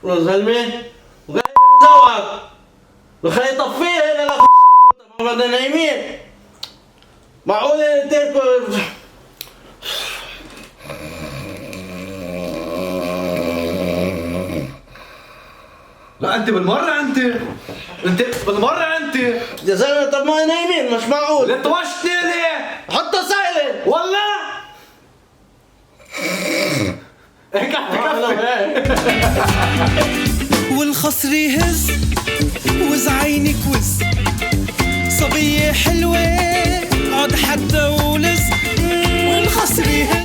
يا زلمه وقاعد يزوقك وخلي يطفيها هنا لا ما بدنا نايمين. معقولة تاكل لا انت بالمرة انت بالمرة انت يا زلمه؟ طب ما نايمين مش معقول. انت وشتني ليه؟ حطها سايلنت والله هيك والخصر يهز وز عينك وز صبية حلوة عود حتى ولز والخصر يهز